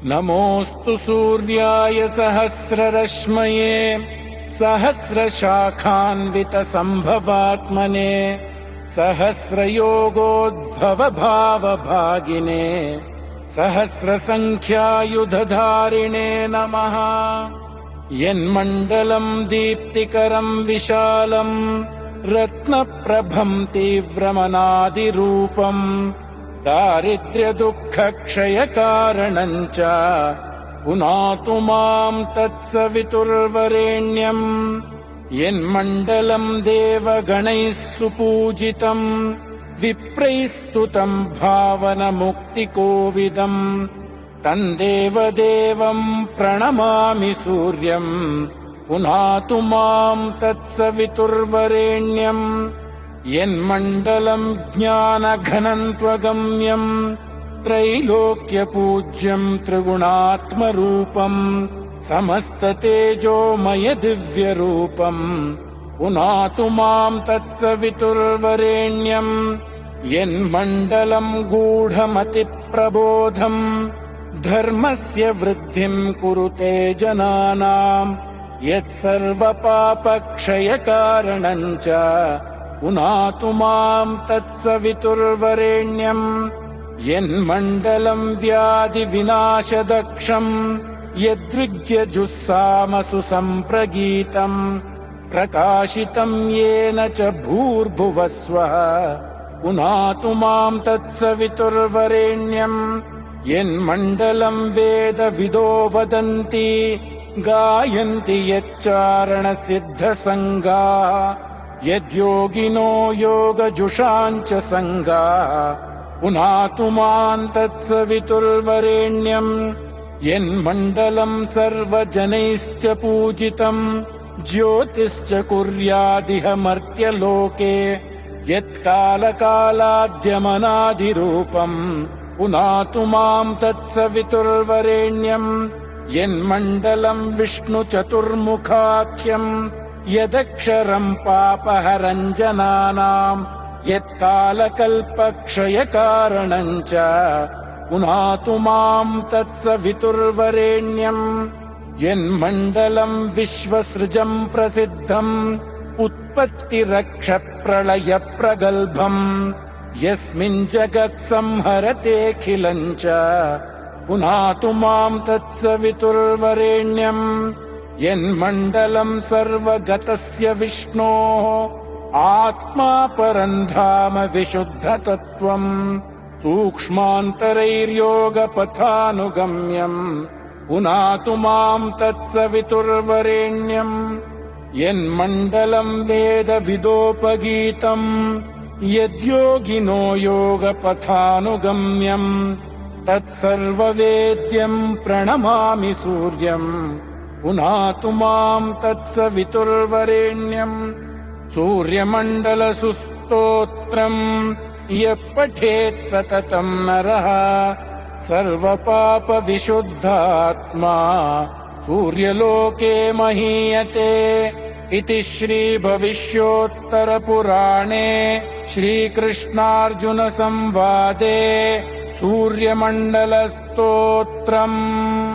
नमोऽस्तु सूर्याय सहस्ररश्मये सहस्रशाखान्वितसम्भवात्मने सहस्रयोगोद्भवभावभागिने सहस्रसङ्ख्यायुधधारिणे नमः। यन्मण्डलम् दीप्तिकरम् विशालम् रत्नप्रभम् तीव्रमनादिरूपम् दारिद्र्यदुःखक्षयकारणम् च पुनातु माम् तत्सवितुर्वरेण्यम्। यन्मण्डलम् देवगणैः सुपूजितम् विप्रैस्तुतम् भावनमुक्तिकोविदम् तन्देवदेवम् प्रणमामि सूर्यम् पुनातु माम् तत्सवितुर्वरेण्यम्। यन्मण्डलम् ज्ञानघनम् त्वगम्यम् त्रैलोक्यपूज्यम् त्रिगुणात्मरूपम् समस्ततेजोमयदिव्यरूपम् पुनातु माम् तत्सवितुर्वरेण्यम्। यन्मण्डलम् गूढमतिप्रबोधम् धर्मस्य वृद्धिम् कुरुते जनानाम् यत्सर्वपापक्षयकारणम् च पुनातु माम् तत्सवितुर्वरेण्यम्। यन्मण्डलम् व्याधिविनाशदक्षम् यदृग्यजुस्सामसु सम्प्रगीतम् प्रकाशितम् येन च भूर्भुवस्वः पुनातु माम् तत्सवितुर्वरेण्यम्। यन्मण्डलम् वेदविदो वदन्ति गायन्ति यच्चारणसिद्धसङ्गाः यद्योगिनो योगजुषाम् च सङ्गाः पुनातु माम् तत्सवितुर्वरेण्यम्। यन्मण्डलम् सर्वजनैश्च पूजितम् ज्योतिश्च कुर्यादिह मर्त्यलोके यत्कालकालाद्यमनादिरूपम् पुनातु माम् तत्सवितुर्वरेण्यम्। यन्मण्डलम् विष्णुचतुर्मुखाख्यम् यदक्षरम् पापहरम् जनानाम् यत्कालकल्पक्षयकारणम् च पुनातु माम् तत्सवितुर्वरेण्यम्। यन्मण्डलम् विश्वसृजम् प्रसिद्धम् उत्पत्तिरक्षप्रलयप्रगल्भम् यस्मिन् जगत्संहरतेऽखिलम् च पुनातु माम् तत्सवितुर्वरेण्यम्। यन्मण्डलम् सर्वगतस्य विष्णोः आत्मा परम् धाम विशुद्धतत्त्वम् सूक्ष्मान्तरैर्योगपथानुगम्यम् पुनातु माम् तत्सवितुर्वरेण्यम्। यन्मण्डलम् वेदविदोपगीतम् यद्योगिनो योगपथानुगम्यम् तत्सर्ववेद्यम् प्रणमामि सूर्यम् पुनातु माम् तत्सवितुर्वरेण्यम्। सूर्यमण्डलसुस्तोत्रम् यः पठेत् सततम् नरः सर्वपापविशुद्धात्मा सूर्यलोके महीयते इति श्रीभविष्योत्तरपुराणे श्रीकृष्णार्जुनसंवादे सूर्यमण्डलस्तोत्रम्।